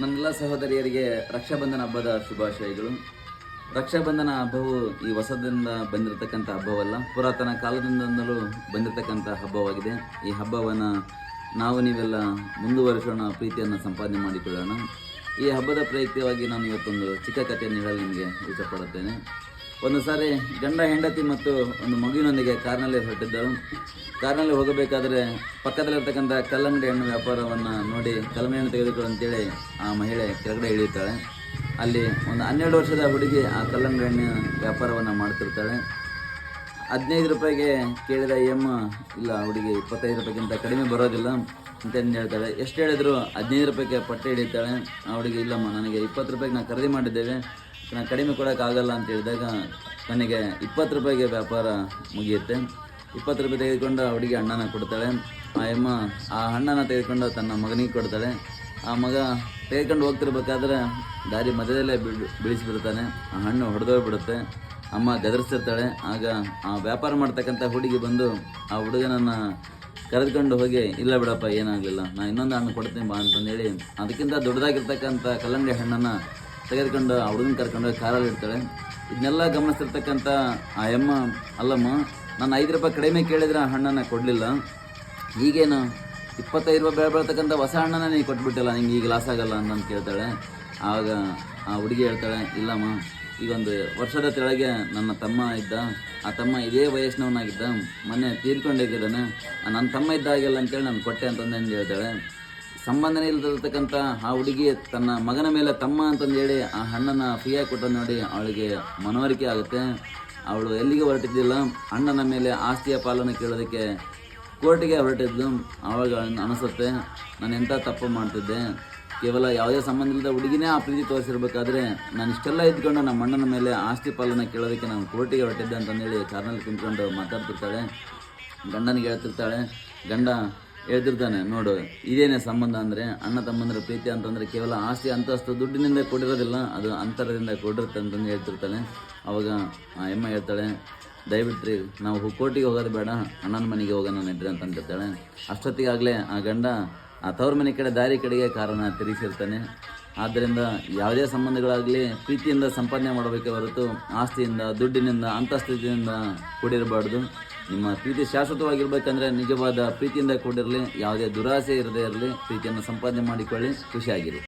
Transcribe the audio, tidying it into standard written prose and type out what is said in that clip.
ನನ್ನೆಲ್ಲ ಸಹೋದರಿಯರಿಗೆ ರಕ್ಷಾಬಂಧನ ಹಬ್ಬದ ಶುಭಾಶಯಗಳು. ರಕ್ಷಾಬಂಧನ ಹಬ್ಬವು ಈ ಹೊಸದಿಂದ ಬಂದಿರತಕ್ಕಂಥ ಹಬ್ಬವಲ್ಲ, ಪುರಾತನ ಕಾಲದಿಂದಲೂ ಬಂದಿರತಕ್ಕಂಥ ಹಬ್ಬವಾಗಿದೆ. ಈ ಹಬ್ಬವನ್ನು ನೀವೆಲ್ಲ ಮುಂದುವರಿಸೋಣ, ಪ್ರೀತಿಯನ್ನು ಸಂಪಾದನೆ ಮಾಡಿಕೊಳ್ಳೋಣ. ಈ ಹಬ್ಬದ ಪ್ರಯುಕ್ತವಾಗಿ ನಾನು ಇವತ್ತೊಂದು ಚಿಕ್ಕ ಕಥೆಯನ್ನು ಹೇಳಲು ನಿಮಗೆ ಇಷ್ಟಪಡುತ್ತೇನೆ. ಒಂದು ಸಾರಿ ಗಂಡ ಹೆಂಡತಿ ಮತ್ತು ಒಂದು ಮಗುವಿನೊಂದಿಗೆ ಕಾರ್ನಲ್ಲಿ ಹೊರಟಿದ್ದರು. ಕಾರ್ನಲ್ಲಿ ಹೋಗಬೇಕಾದ್ರೆ ಪಕ್ಕದಲ್ಲಿರ್ತಕ್ಕಂಥ ಕಲ್ಲಂಗಡಿ ಹಣ್ಣು ವ್ಯಾಪಾರವನ್ನು ನೋಡಿ ಕಲ್ಲಂಗಡಿ ಹಣ್ಣು ತೆಗೆದುಕೊಳ್ಳು ಅಂತೇಳಿ ಆ ಮಹಿಳೆ ಕೆಳಗಡೆ ಇಳಿಯುತ್ತಾಳೆ. ಅಲ್ಲಿ ಒಂದು 12 ವರ್ಷದ ಹುಡುಗಿ ಆ ಕಲ್ಲಂಗಡಿ ಹಣ್ಣಿನ ವ್ಯಾಪಾರವನ್ನು ಮಾಡ್ತಿರ್ತಾಳೆ. 15 ರೂಪಾಯಿಗೆ ಕೇಳಿದ ಇಲ್ಲ ಹುಡುಗಿ 25 ರೂಪಾಯಿಗಿಂತ ಕಡಿಮೆ ಬರೋದಿಲ್ಲ ಅಂತಂದು ಹೇಳ್ತಾಳೆ. ಎಷ್ಟು ಹೇಳಿದ್ರು 15 ರೂಪಾಯಿಗೆ ಪಟ್ಟೆ ಹಿಡಿತಾಳೆ. ಆ ಹುಡುಗಿ ಇಲ್ಲಮ್ಮ, ನನಗೆ 20 ರೂಪಾಯಿಗೆ ನಾವು ಖರೀದಿ ಮಾಡಿದ್ದೇವೆ, ನಾನು ಕಡಿಮೆ ಕೊಡೋಕ್ಕಾಗಲ್ಲ ಅಂತ ಹೇಳಿದಾಗ ನನಗೆ 20 ರೂಪಾಯಿಗೆ ವ್ಯಾಪಾರ ಮುಗಿಯುತ್ತೆ. 20 ರೂಪಾಯಿ ತೆಗೆದುಕೊಂಡು ಆ ಹುಡುಗಿ ಹಣ್ಣನ್ನು ಕೊಡ್ತಾಳೆ. ಆ ಹಣ್ಣನ್ನು ತೆಗೆದುಕೊಂಡು ತನ್ನ ಮಗನಿಗೆ ಕೊಡ್ತಾಳೆ. ಆ ಮಗ ತೆಗೆದುಕೊಂಡು ಹೋಗ್ತಿರ್ಬೇಕಾದ್ರೆ ದಾರಿ ಮಧ್ಯದಲ್ಲೇ ಬೀಳಿಸಿಬಿಡ್ತಾನೆ. ಆ ಹಣ್ಣು ಹೊಡೆದೋಗ್ಬಿಡುತ್ತೆ. ಅಮ್ಮ ಗದರಿಸ್ತಿರ್ತಾಳೆ. ಆಗ ಆ ವ್ಯಾಪಾರ ಮಾಡ್ತಕ್ಕಂಥ ಹುಡುಗಿ ಬಂದು ಆ ಹುಡುಗನನ್ನು ಕರೆದುಕೊಂಡು ಹೋಗಿ, ಇಲ್ಲ ಬಿಡಪ್ಪ ಏನಾಗಲಿಲ್ಲ, ನಾನು ಇನ್ನೊಂದು ಹಣ್ಣು ಕೊಡ್ತೀನಿ ಬಾ ಅಂತಂದೇಳಿ ಅದಕ್ಕಿಂತ ದೊಡ್ಡದಾಗಿರ್ತಕ್ಕಂಥ ಕಲ್ಲಂಗಡಿ ಹಣ್ಣನ್ನು ತೆಗೆದುಕೊಂಡು ಆ ಹುಡುಗನ ಕರ್ಕೊಂಡು ಕಾರಲ್ಲಿ ಇಡ್ತಾಳೆ. ಇದನ್ನೆಲ್ಲ ಗಮನಿಸ್ತಿರ್ತಕ್ಕಂಥ ಆ ಅಲ್ಲಮ್ಮ, ನಾನು 5 ರೂಪಾಯಿ ಕಡಿಮೆ ಕೇಳಿದ್ರೆ ಆ ಹಣ್ಣನ್ನು ಕೊಡಲಿಲ್ಲ, ಈಗೇನು 25 ರೂಪಾಯಿ ಬೆಳೆ ಬೆಳತಕ್ಕಂಥ ಹೊಸ ಹಣ್ಣನ್ನು ನೀನು ಕೊಟ್ಬಿಟ್ಟಿಲ್ಲ, ನಿಂಗೆ ಈಗ ಲಾಸ್ ಆಗಲ್ಲ ಅಂತ ಕೇಳ್ತಾಳೆ. ಆಗ ಆ ಹುಡುಗಿ ಹೇಳ್ತಾಳೆ, ಇಲ್ಲಮ್ಮ, ಈಗ ಒಂದು ವರ್ಷದ ಕೆಳಗೆ ನನ್ನ ತಮ್ಮ ಇದ್ದ, ಆ ತಮ್ಮ ಇದೇ ವಯಸ್ಸಿನವನಾಗಿದ್ದ, ಮೊನ್ನೆ ತೀರ್ಕೊಂಡಿದ್ದಾನೆ, ನನ್ನ ತಮ್ಮ ಇದ್ದಾಗಿಲ್ಲ ಅಂತೇಳಿ ನಾನು ಕೊಟ್ಟೆ ಅಂತಂದು ಹೇಳ್ತಾಳೆ. ಸಂಬಂಧನೇ ಇಲ್ಲದಿರ್ತಕ್ಕಂಥ ಆ ಹುಡುಗಿ ತನ್ನ ಮಗನ ಮೇಲೆ ತಮ್ಮ ಅಂತಂದೇಳಿ ಆ ಹಣ್ಣನ್ನು ಫ್ರೀಯಾಗಿ ಕೊಟ್ಟು ನೋಡಿ ಅವಳಿಗೆ ಮನವರಿಕೆ ಆಗುತ್ತೆ. ಅವಳು ಎಲ್ಲಿಗೆ ಹೊರಟಿದ್ದಿಲ್ಲ, ಅಣ್ಣನ ಮೇಲೆ ಆಸ್ತಿಯ ಪಾಲನ್ನು ಕೇಳೋದಕ್ಕೆ ಕೋರ್ಟಿಗೆ ಹೊರಟಿದ್ದು. ಆವಾಗ ಅನಿಸುತ್ತೆ, ನಾನು ಎಂಥ ತಪ್ಪು ಮಾಡ್ತಿದ್ದೆ, ಕೇವಲ ಯಾವುದೇ ಸಂಬಂಧ ಇಲ್ಲದ ಹುಡುಗಿನೇ ಆ ಪ್ರೀತಿ ತೋರಿಸಿರ್ಬೇಕಾದ್ರೆ ನಾನು ಇಷ್ಟೆಲ್ಲ ಇದ್ಕೊಂಡು ನಮ್ಮ ಅಣ್ಣನ ಮೇಲೆ ಆಸ್ತಿ ಪಾಲನ್ನು ಕೇಳೋದಕ್ಕೆ ನಾನು ಕೋರ್ಟಿಗೆ ಹೊರಟಿದ್ದೆ ಅಂತಂದೇಳಿ ಕಾರ್ನಲ್ಲಿ ಕುಂತ್ಕೊಂಡು ಮಾತಾಡ್ತಿರ್ತಾಳೆ. ಗಂಡನಿಗೆ ಹೇಳ್ತಿರ್ತಾಳೆ. ಗಂಡ ಹೇಳ್ತಿರ್ತಾನೆ, ನೋಡು ಇದೇನೇ ಸಂಬಂಧ ಅಂದರೆ, ಅಣ್ಣ ತಮ್ಮಂದ್ರ ಪ್ರೀತಿ ಅಂತಂದರೆ ಕೇವಲ ಆಸ್ತಿ ಅಂತಸ್ತು ದುಡ್ಡಿನಿಂದ ಕೊಡಿರೋದಿಲ್ಲ, ಅದು ಅಂತರದಿಂದ ಕೊಡಿರುತ್ತೆ ಅಂತಂದು ಹೇಳ್ತಿರ್ತಾಳೆ. ಅವಾಗ ಆ ಹೇಳ್ತಾಳೆ, ದಯವಿಟ್ಟು ನಾವು ಕೋರ್ಟಿಗೆ ಹೋಗೋದು ಬೇಡ, ಅಣ್ಣನ ಮನೆಗೆ ಹೋಗೋಣ ನಡ್ರಿ ಅಂತಂತಿರ್ತಾಳೆ. ಅಷ್ಟೊತ್ತಿಗಾಗಲೇ ಆ ಗಂಡ ಆ ತವ್ರ ಮನೆ ಕಡೆ ದಾರಿ ಕಡೆಗೆ ಕಾರನ್ನು ತಿರುಗಿಸಿರ್ತಾನೆ. ಆದ್ದರಿಂದ ಯಾವುದೇ ಸಂಬಂಧಗಳಾಗಲಿ ಪ್ರೀತಿಯಿಂದ ಸಂಪಾದನೆ ಮಾಡಬೇಕೇ ಹೊರತು ಆಸ್ತಿಯಿಂದ, ದುಡ್ಡಿನಿಂದ, ಅಂತಸ್ತಿನಿಂದ ಕೂಡಿರಬಾರ್ದು. ನಿಮ್ಮ ಪ್ರೀತಿ ಶಾಶ್ವತವಾಗಿರ್ಬೇಕಂದ್ರೆ ನಿಜವಾದ ಪ್ರೀತಿಯಿಂದ ಕೂಡಿರಲಿ, ಯಾವುದೇ ದುರಾಸೆ ಇರದೇ ಇರಲಿ, ಪ್ರೀತಿಯನ್ನು ಸಂಪಾದನೆ ಮಾಡಿಕೊಳ್ಳಿ, ಖುಷಿಯಾಗಿರಿ.